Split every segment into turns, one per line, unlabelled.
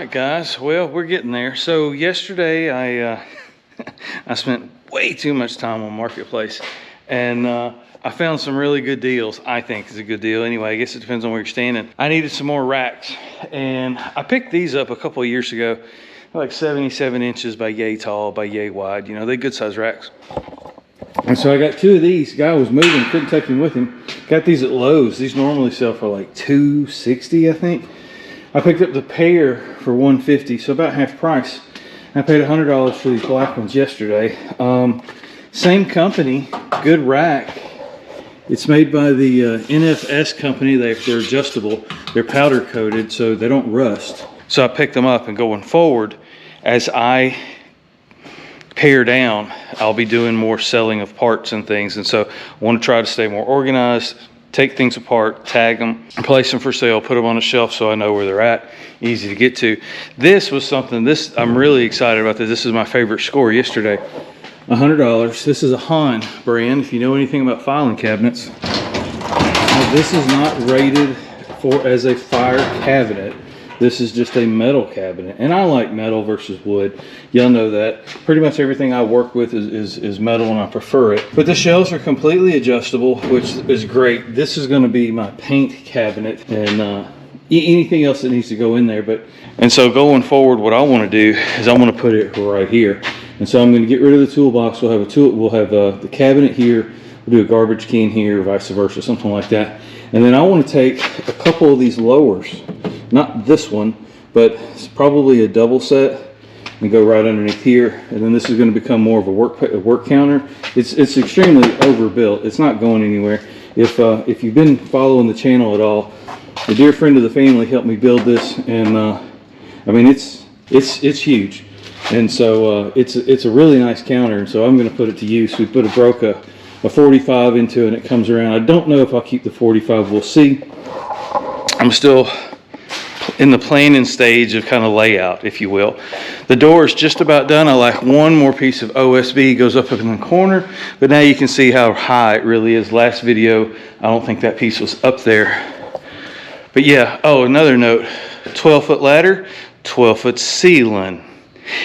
right, guys. Well, we're getting there. So yesterday I I spent way too much time on Marketplace, and I found some really good deals. I think is a good deal. Anyway, I guess it depends on where you're standing. I needed some more racks, and I picked these up a couple of years ago. They're like 77 inches by yay tall by yay wide. You know, they're good size racks. And so I got two of these. Guy was moving, couldn't take them with him. Got these at Lowe's. These normally sell for like $260, I think. I picked up the pair for $150, so about half price. I paid $100 for these black ones yesterday. Same company, good rack. It's made by the NFS company. They're adjustable. They're powder coated, so they don't rust. So I picked them up, and going forward, as I pare down, I'll be doing more selling of parts and things, and so I want to try to stay more organized, take things apart, tag them, place them for sale, put them on a shelf so I know where they're at, easy to get to. This was something, I'm really excited about this. This is my favorite score yesterday. $100. This is a Han brand, if you know anything about filing cabinets. Now, this is not rated as a fire cabinet. This is just a metal cabinet, and I like metal versus wood. Y'all know that. Pretty much everything I work with is metal, and I prefer it. But the shelves are completely adjustable, which is great. This is going to be my paint cabinet, and anything else that needs to go in there. And so going forward, what I want to do is I want to put it right here. And so I'm going to get rid of the toolbox. We'll have the cabinet here. We'll do a garbage can here, or vice versa, something like that. And then I want to take a couple of these lowers. Not this one, but it's probably a double set, and go right underneath here. And then this is going to become more of a work counter. It's extremely overbuilt. It's not going anywhere. If you've been following the channel at all, a dear friend of the family helped me build this, and I mean it's huge, and so it's a really nice counter. And so I'm going to put it to use. We broke a 45 into it, and it comes around. I don't know if I'll keep the 45. We'll see. I'm still in the planning stage of kind of layout, if you will. The door is just about done. I like one more piece of OSB goes up in the corner, but now you can see how high it really is. Last video, I don't think that piece was up there. But yeah, oh, another note, 12-foot ladder, 12-foot ceiling.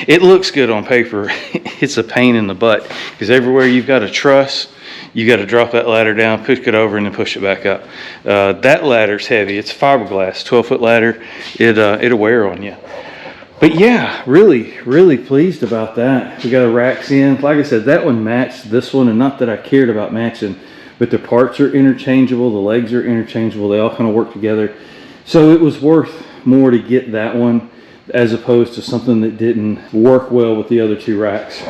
It looks good on paper. It's a pain in the butt, because everywhere you've got a truss, you got to drop that ladder down, push it over, and then push it back up. That ladder's heavy. It's fiberglass, 12-foot ladder. It'll wear on you. But yeah, really, really pleased about that. We got our racks in. Like I said, that one matched this one, and not that I cared about matching, but the parts are interchangeable. The legs are interchangeable. They all kind of work together. So it was worth more to get that one as opposed to something that didn't work well with the other two racks.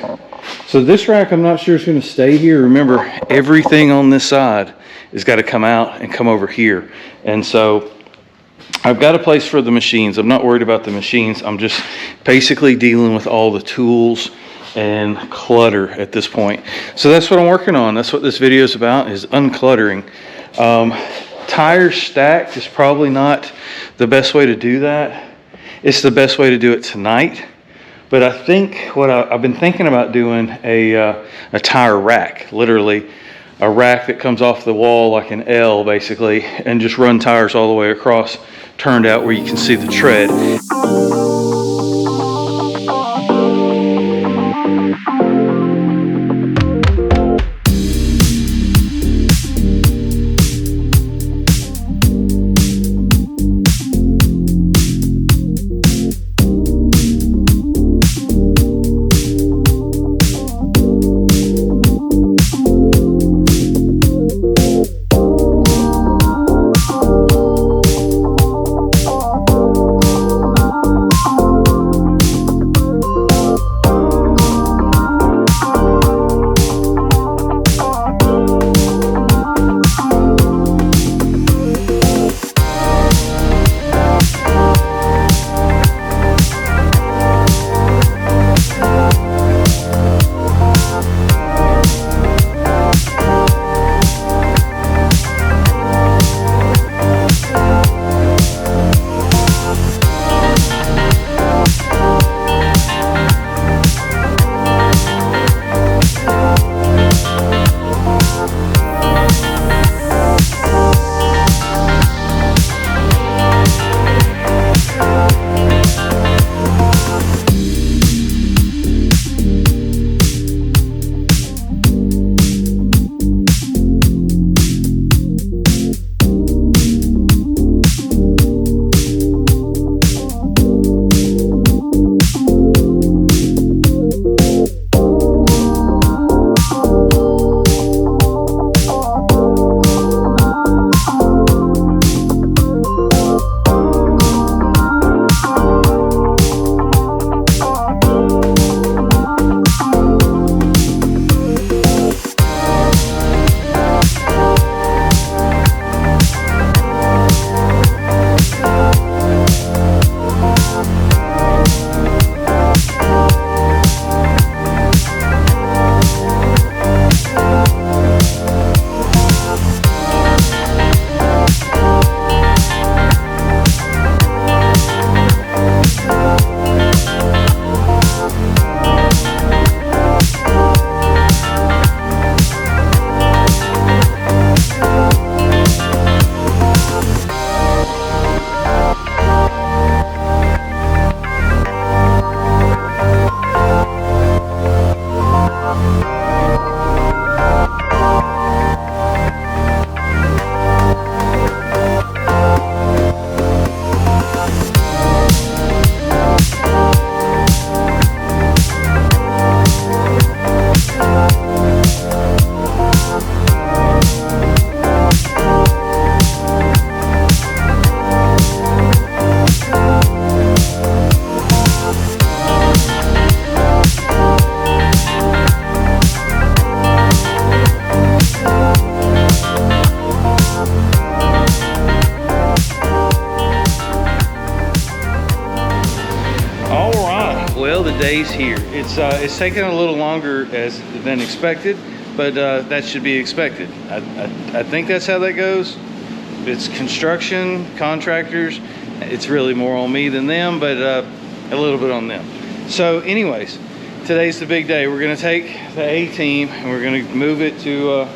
So this rack, I'm not sure it's going to stay here. Remember, everything on this side has got to come out and come over here. And so I've got a place for the machines. I'm not worried about the machines. I'm just basically dealing with all the tools and clutter at this point. So that's what I'm working on. That's what this video is about, is uncluttering. Tires stacked is probably not the best way to do that. It's the best way to do it tonight. But I think what I've been thinking about doing a tire rack, literally a rack that comes off the wall like an L basically, and just run tires all the way across, turned out where you can see the tread. All right, well, the day's here. It's taken a little longer than expected, but that should be expected. I think that's how that goes. It's construction, contractors. It's really more on me than them, but a little bit on them. So anyways, today's the big day. We're gonna take the A-team and we're gonna move it to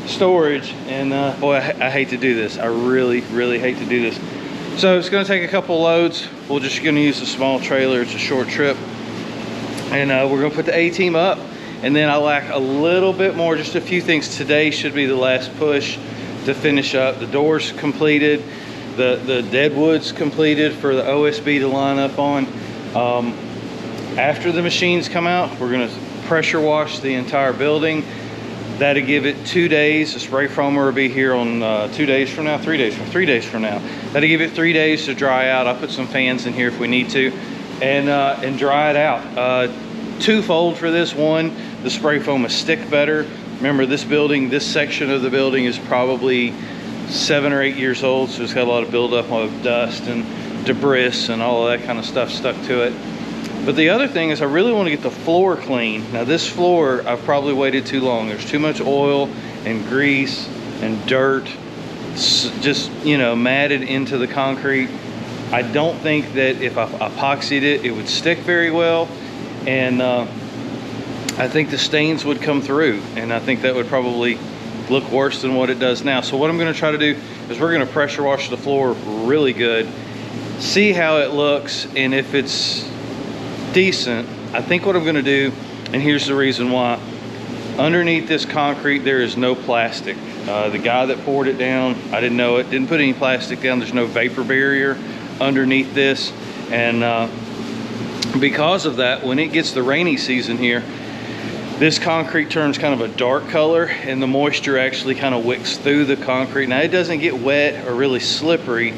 storage. And boy, I hate to do this. I really, really hate to do this. So it's gonna take a couple loads. We're just gonna use a small trailer. It's a short trip. And we're gonna put the A-team up. And then I lack a little bit more, just a few things. Today should be the last push to finish up. The doors completed. The dead wood's completed for the OSB to line up on. After the machines come out, we're gonna pressure wash the entire building. That'll give it 2 days. The spray foamer will be here on 2 days from now, 3 days from now. That'll give it 3 days to dry out. I'll put some fans in here if we need to, and dry it out. Twofold for this. One, the spray foam will stick better. Remember, this building, this section of the building is probably 7 or 8 years old, so it's got a lot of buildup of dust and debris and all of that kind of stuff stuck to it. But the other thing is I really want to get the floor clean. Now this floor, I've probably waited too long. There's too much oil and grease and dirt just, you know, matted into the concrete. I don't think that if I epoxied it, it would stick very well. And I think the stains would come through, and I think that would probably look worse than what it does now. So what I'm going to try to do is we're going to pressure wash the floor really good, see how it looks, and if it's decent, I think what I'm going to do, and here's the reason why. Underneath this concrete there is no plastic. The guy that poured it down, I didn't know it, didn't put any plastic down. There's no vapor barrier underneath this, and because of that, when it gets the rainy season here, this concrete turns kind of a dark color, and the moisture actually kind of wicks through the concrete. Now it doesn't get wet or really slippery,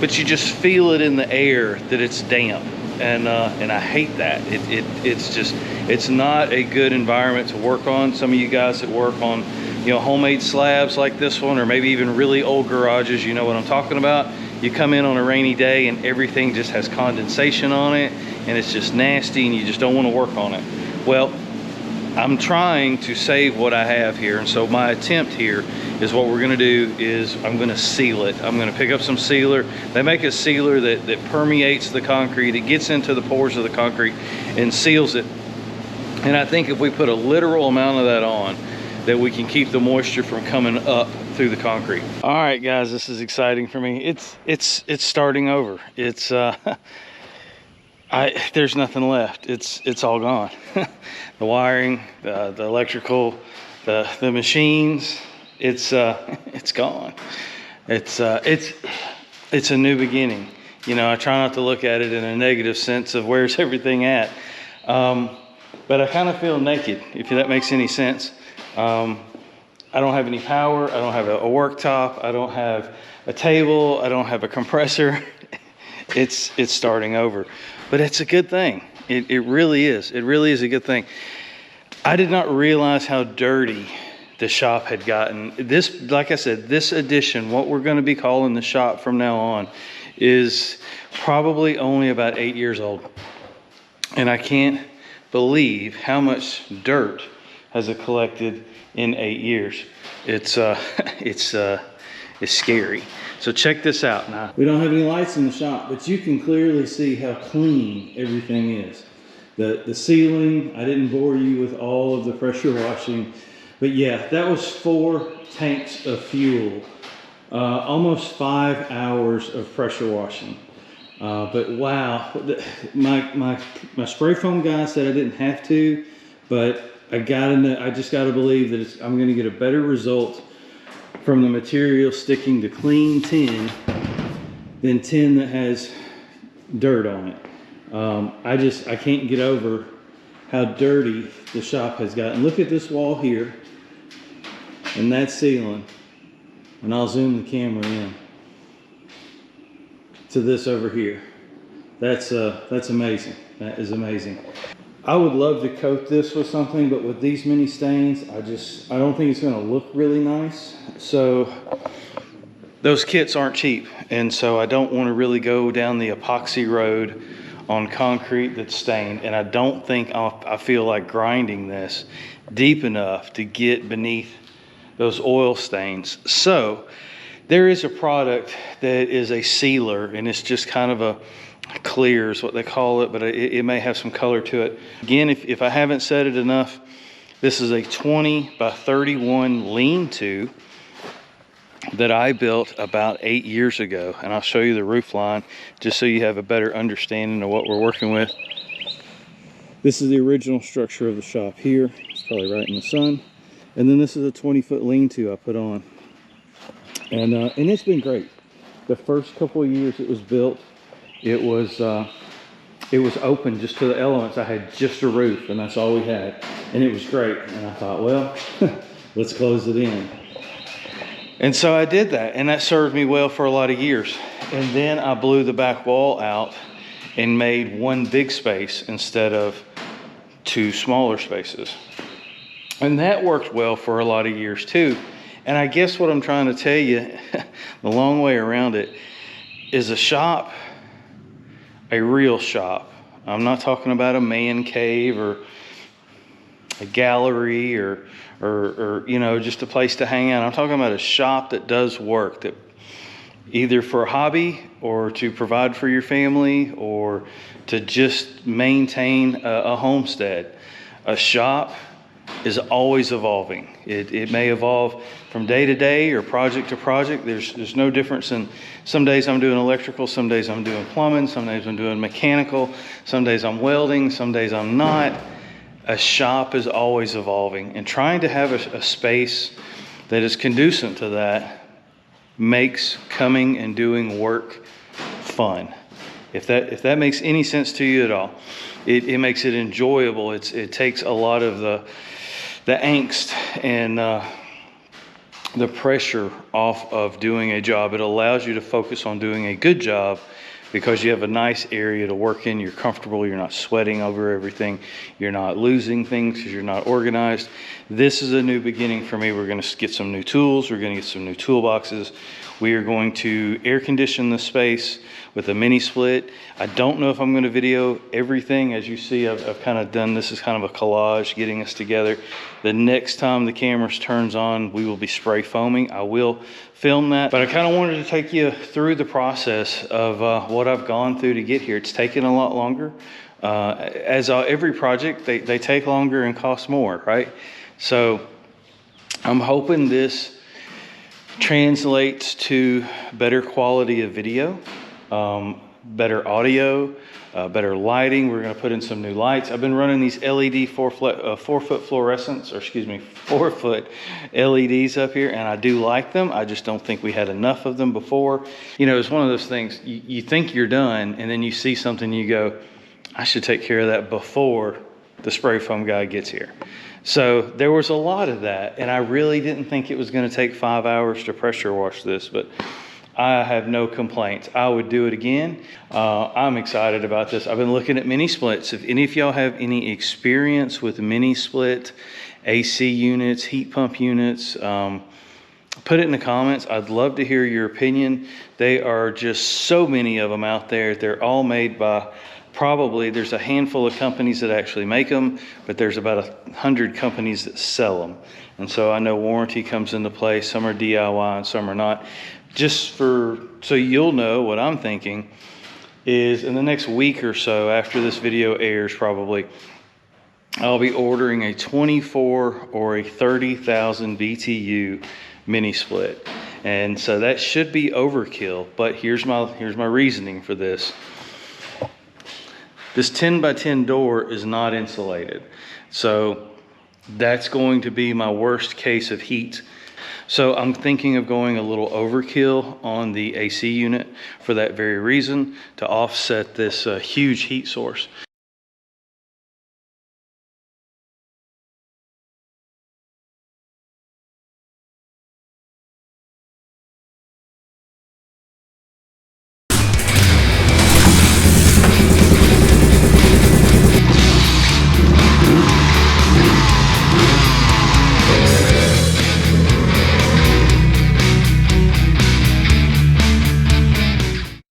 but you just feel it in the air that it's damp, and I hate that. It's not a good environment to work on. Some of you guys that work on, you know, homemade slabs like this one, or maybe even really old garages, you know what I'm talking about. You come in on a rainy day and everything just has condensation on it, and it's just nasty, and you just don't want to work on it. Well, I'm trying to save what I have here, and so my attempt here is what we're going to do is I'm going to seal it. I'm going to pick up some sealer. They make a sealer that permeates the concrete. It gets into the pores of the concrete and seals it. And I think if we put a literal amount of that on, that we can keep the moisture from coming up through the concrete. All right, guys, this is exciting for me. It's starting over. It's there's nothing left. It's all gone. The wiring, the electrical, the machines, it's gone. It's a new beginning. You know, I try not to look at it in a negative sense of where's everything at, but I kind of feel naked, if that makes any sense. I don't have any power. I don't have a worktop. I don't have a table. I don't have a compressor. It's starting over, but it's a good thing. It really is. It really is a good thing. I did not realize how dirty the shop had gotten. This, like I said, this addition, what we're going to be calling the shop from now on, is probably only about 8 years old. And I can't believe how much dirt has it collected in 8 years. It's scary. So check this out now. We don't have any lights in the shop, but you can clearly see how clean everything is. The ceiling, I didn't bore you with all of the pressure washing, but yeah, that was 4 tanks of fuel, almost 5 hours of pressure washing. But wow, my spray foam guy said I didn't have to, but I just gotta believe that I'm gonna get a better result from the material sticking to clean tin than tin that has dirt on it. I can't get over how dirty the shop has gotten. Look at this wall here and that ceiling, and I'll zoom the camera in to this over here. That's amazing. That is amazing. I would love to coat this with something, but with these many stains, I don't think it's gonna look really nice. So those kits aren't cheap, and so I don't want to really go down the epoxy road on concrete that's stained, and I don't think I feel like grinding this deep enough to get beneath those oil stains. So there is a product that is a sealer, and it's just kind of a clear is what they call it, but it may have some color to it. Again, if I haven't said it enough, this is a 20 by 31 lean-to that I built about 8 years ago, and I'll show you the roof line just so you have a better understanding of what we're working with. This is the original structure of the shop here. It's probably right in the sun. And then this is a 20-foot lean-to I put on, and it's been great. The first couple of years it was built, it was open just to the elements. I had just a roof, and that's all we had, and it was great. And I thought, well, let's close it in. And so I did that, and that served me well for a lot of years. And then I blew the back wall out and made one big space instead of two smaller spaces. And that worked well for a lot of years too. And I guess what I'm trying to tell you, the long way around it, is a shop, a real shop. I'm not talking about a man cave or a gallery or you know, just a place to hang out. I'm talking about a shop that does work, that either for a hobby or to provide for your family or to just maintain a homestead. A shop is always evolving. It may evolve from day to day or project to project. There's no difference in, some days I'm doing electrical, some days I'm doing plumbing, some days I'm doing mechanical, some days I'm welding, some days I'm not. A shop is always evolving, and trying to have a space that is conducive to that makes coming and doing work fun. If that makes any sense to you at all, it makes it enjoyable. It takes a lot of the angst and the pressure off of doing a job. It allows you to focus on doing a good job because you have a nice area to work in. You're comfortable, you're not sweating over everything, you're not losing things because you're not organized. This is a new beginning for me. We're going to get some new tools, we're going to get some new toolboxes. We are going to air condition the space with a mini split. I don't know if I'm going to video everything. As you see, I've kind of done, this is kind of a collage getting us together. The next time the camera turns on, we will be spray foaming. I will film that, but I kind of wanted to take you through the process of what I've gone through to get here. It's taken a lot longer. Every project, they take longer and cost more, right? So I'm hoping this translates to better quality of video, better audio, better lighting. We're going to put in some new lights. I've been running these LED 4-foot fluorescents, or excuse me, 4-foot LEDs up here, and I do like them. I just don't think we had enough of them before. You know, it's one of those things, you think you're done, and then you see something, you go, I should take care of that before the spray foam guy gets here. So there was a lot of that, and I really didn't think it was going to take 5 hours to pressure wash this, but I have no complaints. I would do it again. I'm excited about this. I've been looking at mini splits. If any of y'all have any experience with mini split AC units, heat pump units, put it in the comments. I'd love to hear your opinion. They are just so many of them out there. They're all made by, probably there's a handful of companies that actually make them, but there's about 100 companies that sell them. And so I know warranty comes into play. Some are DIY and some are not. Just so you'll know what I'm thinking is, in the next week or so after this video airs, probably I'll be ordering a 24 or a 30,000 BTU mini split. And so that should be overkill, but here's my reasoning for this. This 10 by 10 door is not insulated. So that's going to be my worst case of heat. So I'm thinking of going a little overkill on the AC unit for that very reason, to offset this huge heat source.